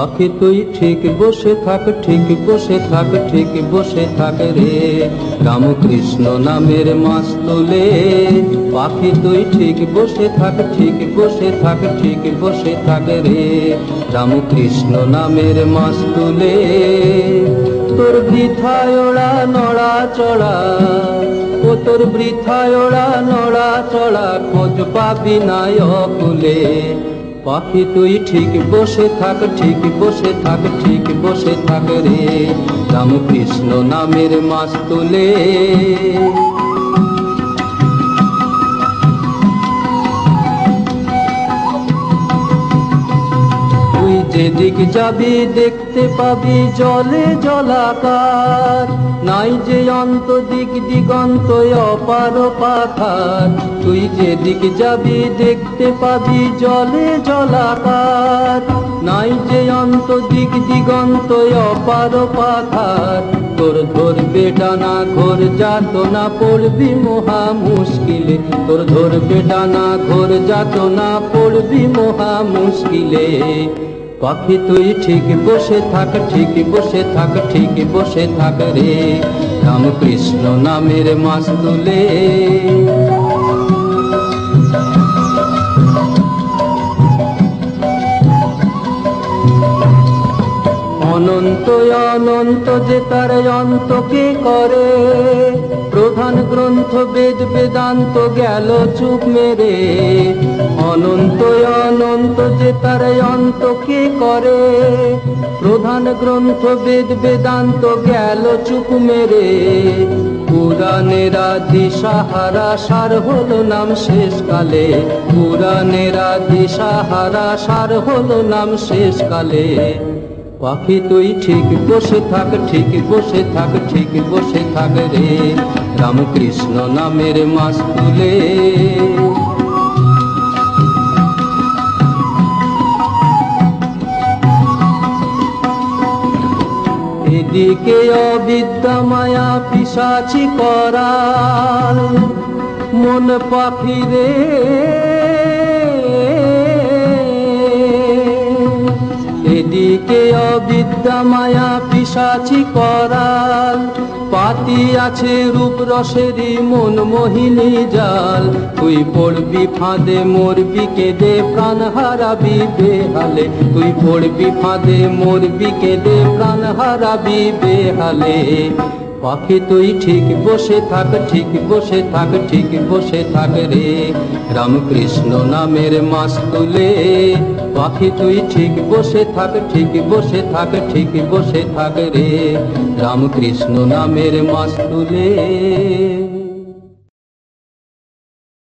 পাখি তুই ঠিক বসে থাক, ঠিক বসে থাক, ঠিক বসে থাক রে, রামকৃষ্ণ নামের মাছ তুলে। পাখি তুই ঠিক বসে থাক, ঠিক বসে থাক, ঠিক বসে থাক রে, রামকৃষ্ণ নামের মাছ তুলে। তোর বৃথায় ওড়া নড়া চড়া, ও তোর বৃথায় ওড়া নড়া চড়া, খোঁজ পাবি না অকুলে। পাখি তুই ঠিক বসে থাক, ঠিক বসে থাক, ঠিক বসে থাক রে, রামকৃষ্ণ নামের মাছ তুলে। তুই যেদিক যাবি দেখতে পাবি জলে জলাকার, নাই যে অন্ত দিক দিগন্ত অপার পাথার। তুই যেদিক যাবি দেখতে পাবি জলে জলাকার, নাই যে অন্ত দিক দিগন্ত অপার পাথার। তোর ধরবে ডানা ঘোর যাতনা পড়বি মহা মুশকিলে, তোর ধরবে ডানা ঘোর যাতনা পড়বি মহা মুশকিলে। পাখি তুই ঠিক বসে থাক, ঠিক বসে থাক, ঠিক বসে থাক রে, রামকৃষ্ণ নামের মাছ তুলে। অনন্ত অনন্ত যে তার অন্তকে করে, প্রধান গ্রন্থ বেদ বেদান্ত গেল চুপ মেরে। অনন্ত অনন্ত যে তার অন্তকে করে, প্রধান গ্রন্থ বেদ বেদান্ত গেল চুপ মেরে। পুরাণের আদি সাহারা সার হলো নাম শেষকালে, পুরাণের আদি সাহারা সার হলো নাম শেষকালে। পাখি তুই ঠিক বসে থাক, ঠিক বসে থাক, ঠিক বসে থাক রে, রামকৃষ্ণ নামের মাছ তুলে। এদিকে অবিদ্যা মায়া পিশাচি করাল, মন পাখি রে। এদিকে অবিদ্যা মায়া পিশাচি করাল, পাতি আছে রূপ রসেরই মন মোহিনী জাল। তুই পড়বি ফাঁদে মরবি কেঁদে প্রাণ হারাবি বেহালে, তুই পড়বি ফাঁদে মরবি কেঁদে প্রাণ হারাবি বেহালে। পাখি তুই ঠিক বসে থাক, ঠিক বসে থাক, ঠিক বসে থাক রে, রামকৃষ্ণ নামের মাছ তুলে। পাখি তুই ঠিক বসে থাক, ঠিক বসে থাক, ঠিক বসে থাক রে, রামকৃষ্ণ নামের মাছ তুলে।